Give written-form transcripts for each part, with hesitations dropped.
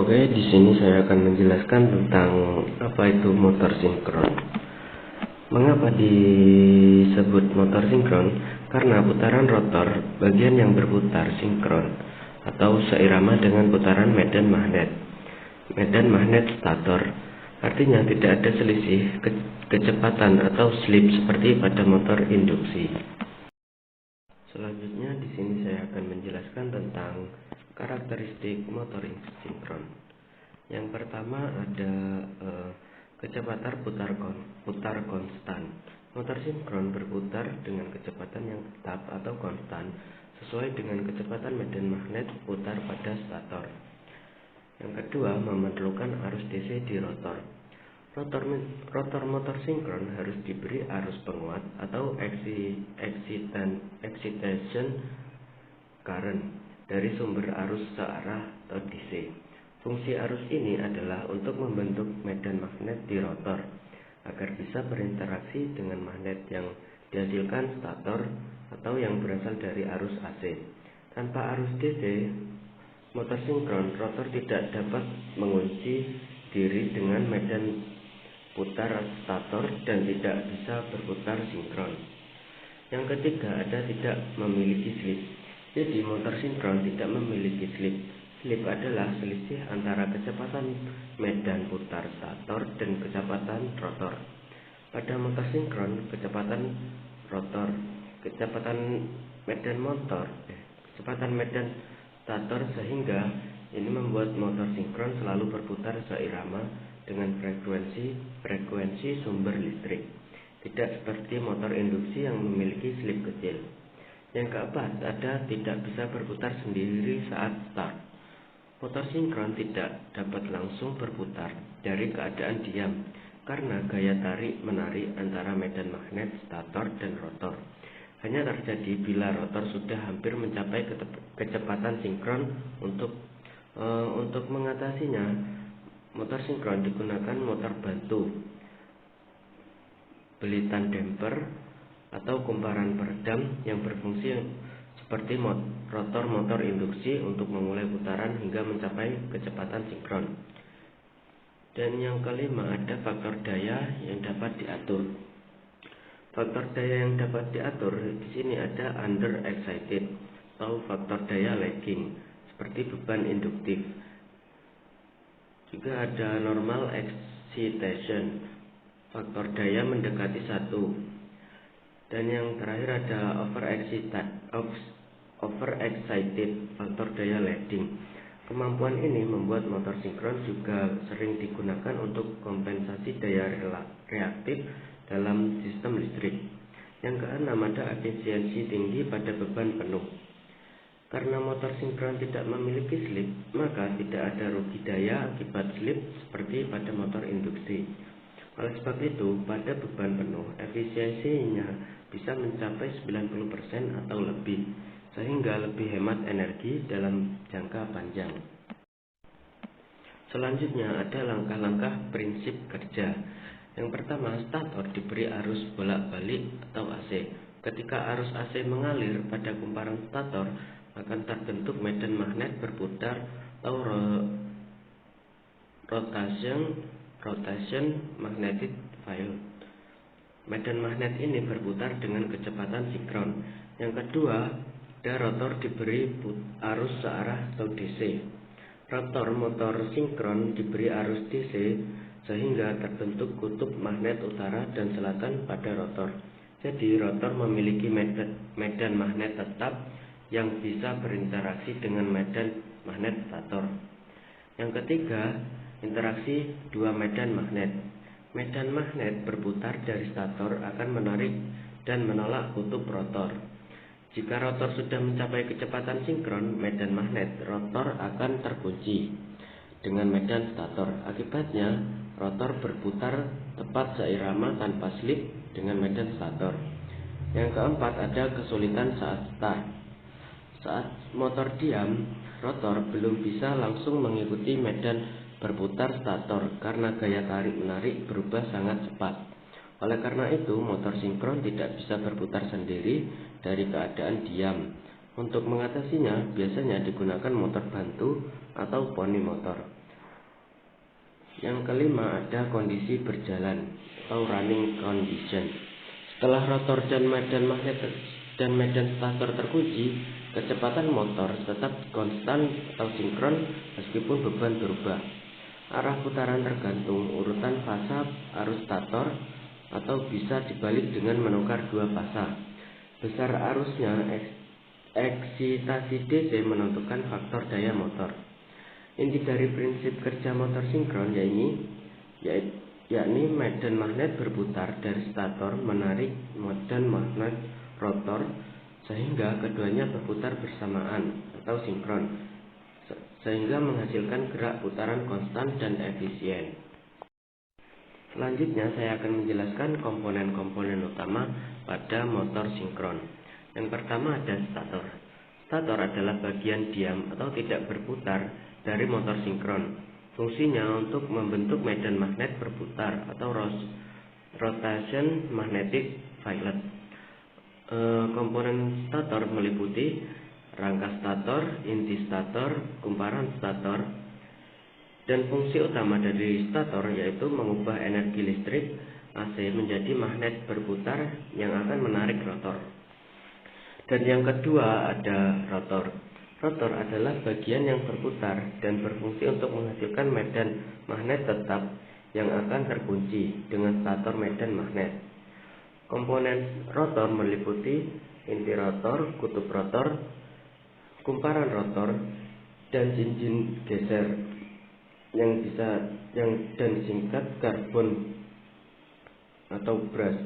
Oke, di sini saya akan menjelaskan tentang apa itu motor sinkron. Mengapa disebut motor sinkron? Karena putaran rotor bagian yang berputar sinkron atau seirama dengan putaran medan magnet stator. Artinya tidak ada selisih kecepatan atau slip seperti pada motor induksi. Selanjutnya di sini saya akan menjelaskan tentang karakteristik motor sinkron. Yang pertama ada kecepatan putar konstan. Motor sinkron berputar dengan kecepatan yang tetap atau konstan sesuai dengan kecepatan medan magnet putar pada stator. Yang kedua, memerlukan arus DC di rotor. Rotor motor sinkron harus diberi arus penguat atau excitation current dari sumber arus searah atau DC. Fungsi arus ini adalah untuk membentuk medan magnet di rotor agar bisa berinteraksi dengan magnet yang dihasilkan stator atau yang berasal dari arus AC. Tanpa arus DC motor sinkron, rotor tidak dapat mengunci diri dengan medan putar stator dan tidak bisa berputar sinkron. Yang ketiga ada tidak memiliki slip. Jadi motor sinkron tidak memiliki slip. Slip adalah selisih antara kecepatan medan putar stator dan kecepatan rotor. Pada motor sinkron, kecepatan medan stator, sehingga ini membuat motor sinkron selalu berputar seirama dengan frekuensi sumber listrik, tidak seperti motor induksi yang memiliki slip kecil. Yang keempat, ada tidak bisa berputar sendiri saat start. Motor sinkron tidak dapat langsung berputar dari keadaan diam karena gaya tarik-menarik antara medan magnet stator dan rotor hanya terjadi bila rotor sudah hampir mencapai kecepatan sinkron. Untuk mengatasinya, motor sinkron digunakan motor bantu, belitan damper, atau kumparan peredam yang berfungsi seperti rotor motor induksi untuk memulai putaran hingga mencapai kecepatan sinkron. Dan yang kelima ada faktor daya yang dapat diatur. Faktor daya yang dapat diatur di sini ada under excited atau faktor daya lagging seperti beban induktif. Juga ada normal excitation, faktor daya mendekati 1. Dan yang terakhir ada overexcited, faktor daya lagging. Kemampuan ini membuat motor sinkron juga sering digunakan untuk kompensasi daya reaktif dalam sistem listrik. Yang keenam ada efisiensi tinggi pada beban penuh. Karena motor sinkron tidak memiliki slip, maka tidak ada rugi daya akibat slip seperti pada motor induksi. Oleh sebab itu, pada beban penuh, efisiensinya bisa mencapai 90% atau lebih, sehingga lebih hemat energi dalam jangka panjang. Selanjutnya ada langkah-langkah prinsip kerja. Yang pertama, stator diberi arus bolak-balik atau AC. Ketika arus AC mengalir pada kumparan stator, akan terbentuk medan magnet berputar atau rotation magnetic field. Medan magnet ini berputar dengan kecepatan sinkron. Yang kedua, ada rotor diberi arus searah atau DC. Rotor motor sinkron diberi arus DC sehingga terbentuk kutub magnet utara dan selatan pada rotor. Jadi rotor memiliki medan magnet tetap yang bisa berinteraksi dengan medan magnet stator. Yang ketiga, interaksi dua medan magnet. Medan magnet berputar dari stator akan menarik dan menolak kutub rotor. Jika rotor sudah mencapai kecepatan sinkron, medan magnet rotor akan terkunci dengan medan stator. Akibatnya, rotor berputar tepat seirama tanpa slip dengan medan stator. Yang keempat, ada kesulitan saat start. Saat motor diam, rotor belum bisa langsung mengikuti medan berputar stator karena gaya tarik-menarik berubah sangat cepat. Oleh karena itu, motor sinkron tidak bisa berputar sendiri dari keadaan diam. Untuk mengatasinya, biasanya digunakan motor bantu atau poni motor. Yang kelima ada kondisi berjalan atau running condition. Setelah rotor dan medan magnet dan medan stator terkunci, kecepatan motor tetap konstan atau sinkron meskipun beban berubah. Arah putaran tergantung urutan fasa arus stator atau bisa dibalik dengan menukar dua fasa. Besar arusnya, eksitasi DC menentukan faktor daya motor. Inti dari prinsip kerja motor sinkron yakni medan magnet berputar dari stator menarik medan magnet rotor sehingga keduanya berputar bersamaan atau sinkron, sehingga menghasilkan gerak putaran konstan dan efisien. Selanjutnya saya akan menjelaskan komponen-komponen utama pada motor sinkron. Yang pertama ada stator. Stator adalah bagian diam atau tidak berputar dari motor sinkron. Fungsinya untuk membentuk medan magnet berputar atau rotation magnetic field. Komponen stator meliputi rangka stator, inti stator, kumparan stator, dan fungsi utama dari stator yaitu mengubah energi listrik AC menjadi magnet berputar yang akan menarik rotor. Dan yang kedua ada rotor. Rotor adalah bagian yang berputar dan berfungsi untuk menghasilkan medan magnet tetap yang akan terkunci dengan stator medan magnet. Komponen rotor meliputi inti rotor, kutub rotor, kumparan rotor, dan cincin geser dan singkat karbon atau brush.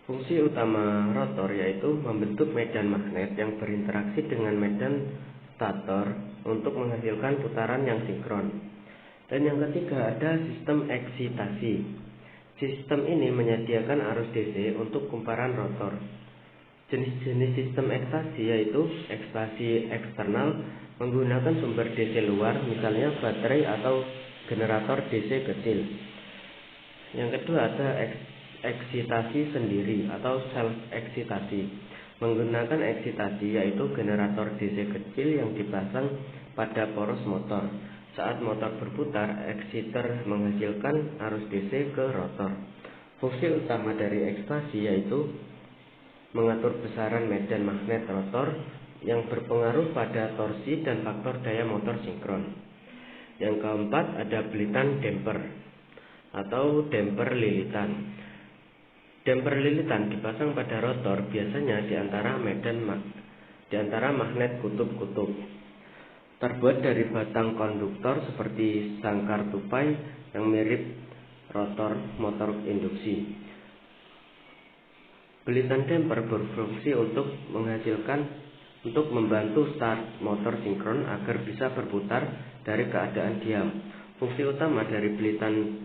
Fungsi utama rotor yaitu membentuk medan magnet yang berinteraksi dengan medan stator untuk menghasilkan putaran yang sinkron. Dan yang ketiga ada sistem eksitasi. Sistem ini menyediakan arus DC untuk kumparan rotor. Jenis-jenis sistem eksitasi yaitu eksitasi eksternal menggunakan sumber DC luar, misalnya baterai atau generator DC kecil. Yang kedua ada eksitasi sendiri atau self eksitasi. Menggunakan eksitasi yaitu generator DC kecil yang dipasang pada poros motor. Saat motor berputar, eksiter menghasilkan arus DC ke rotor. Fungsi utama dari eksitasi yaitu mengatur besaran medan magnet rotor yang berpengaruh pada torsi dan faktor daya motor sinkron. Yang keempat ada belitan damper atau damper lilitan. Damper lilitan dipasang pada rotor biasanya di antara magnet kutub-kutub. Terbuat dari batang konduktor seperti sangkar tupai yang mirip rotor motor induksi. Belitan damper berfungsi untuk membantu start motor sinkron agar bisa berputar dari keadaan diam. Fungsi utama dari belitan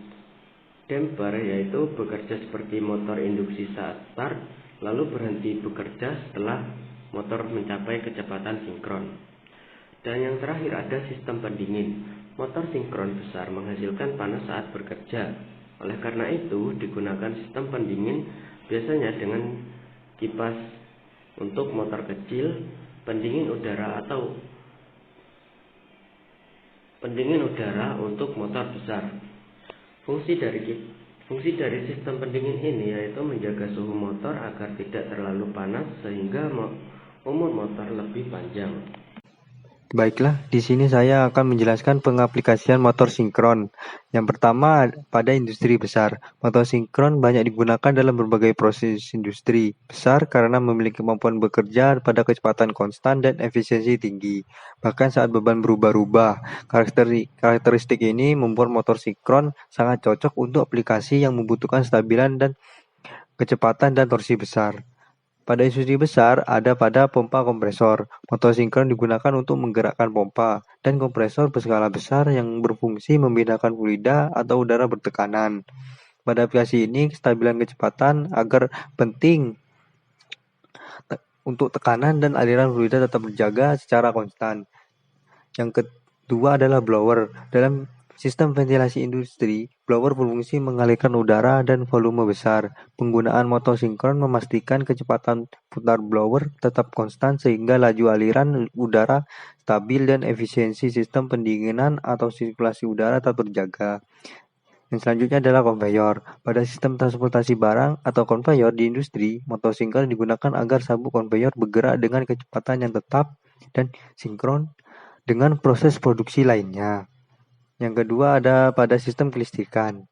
damper yaitu bekerja seperti motor induksi saat start, lalu berhenti bekerja setelah motor mencapai kecepatan sinkron. Dan yang terakhir ada sistem pendingin. Motor sinkron besar menghasilkan panas saat bekerja. Oleh karena itu digunakan sistem pendingin biasanya dengan kipas untuk motor kecil, pendingin udara untuk motor besar. Fungsi dari sistem pendingin ini yaitu menjaga suhu motor agar tidak terlalu panas sehingga umur motor lebih panjang. Baiklah, di sini saya akan menjelaskan pengaplikasian motor sinkron. Yang pertama, pada industri besar. Motor sinkron banyak digunakan dalam berbagai proses industri besar karena memiliki kemampuan bekerja pada kecepatan konstan dan efisiensi tinggi. Bahkan saat beban berubah-ubah, karakteristik ini membuat motor sinkron sangat cocok untuk aplikasi yang membutuhkan stabilan dan kecepatan dan torsi besar. Pada industri besar, ada pada pompa kompresor. Motor sinkron digunakan untuk menggerakkan pompa dan kompresor berskala besar yang berfungsi memindahkan fluida atau udara bertekanan. Pada aplikasi ini, kestabilan kecepatan agar penting untuk tekanan dan aliran fluida tetap terjaga secara konstan. Yang kedua adalah blower. Dalam sistem ventilasi industri, blower berfungsi mengalirkan udara dan volume besar. Penggunaan motor sinkron memastikan kecepatan putar blower tetap konstan sehingga laju aliran udara stabil dan efisiensi sistem pendinginan atau sirkulasi udara tetap terjaga. Yang selanjutnya adalah konveyor. Pada sistem transportasi barang atau konveyor di industri, motor sinkron digunakan agar sabuk konveyor bergerak dengan kecepatan yang tetap dan sinkron dengan proses produksi lainnya. Yang kedua ada pada sistem kelistrikan.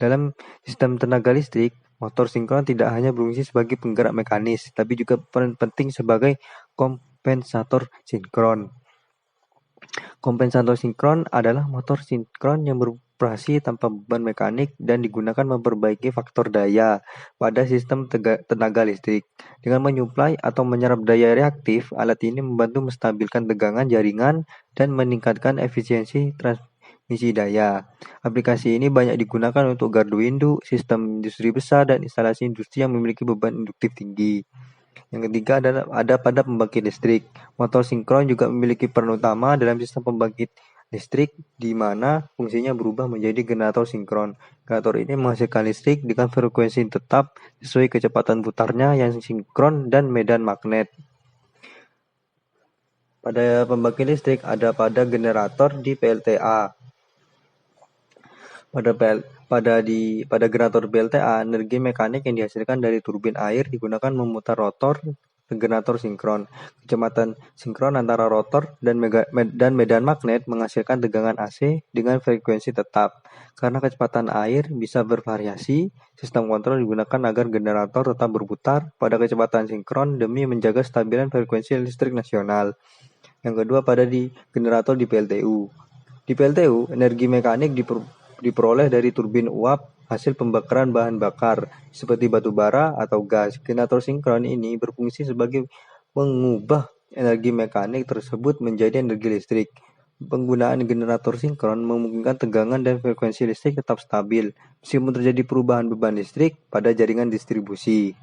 Dalam sistem tenaga listrik, motor sinkron tidak hanya berfungsi sebagai penggerak mekanis, tapi juga peran penting sebagai kompensator sinkron. Kompensator sinkron adalah motor sinkron yang beroperasi tanpa beban mekanik dan digunakan memperbaiki faktor daya pada sistem tenaga listrik. Dengan menyuplai atau menyerap daya reaktif, alat ini membantu menstabilkan tegangan jaringan dan meningkatkan efisiensi transmisi daya. Aplikasi ini banyak digunakan untuk gardu induk, sistem industri besar, dan instalasi industri yang memiliki beban induktif tinggi. Yang ketiga ada pada pembangkit listrik. Motor sinkron juga memiliki peran utama dalam sistem pembangkit listrik di mana fungsinya berubah menjadi generator sinkron. Generator ini menghasilkan listrik dengan frekuensi tetap sesuai kecepatan putarnya yang sinkron dan medan magnet. Pada pembangkit listrik ada pada generator di PLTA. Pada generator PLTA, energi mekanik yang dihasilkan dari turbin air digunakan memutar rotor generator sinkron. Kecepatan sinkron antara rotor dan medan magnet menghasilkan tegangan AC dengan frekuensi tetap. Karena kecepatan air bisa bervariasi, sistem kontrol digunakan agar generator tetap berputar pada kecepatan sinkron demi menjaga stabilan frekuensi listrik nasional. Yang kedua di generator di PLTU. Di PLTU, energi mekanik diperoleh dari turbin uap hasil pembakaran bahan bakar seperti batu bara atau gas. Generator sinkron ini berfungsi sebagai mengubah energi mekanik tersebut menjadi energi listrik. Penggunaan generator sinkron memungkinkan tegangan dan frekuensi listrik tetap stabil meskipun terjadi perubahan beban listrik pada jaringan distribusi.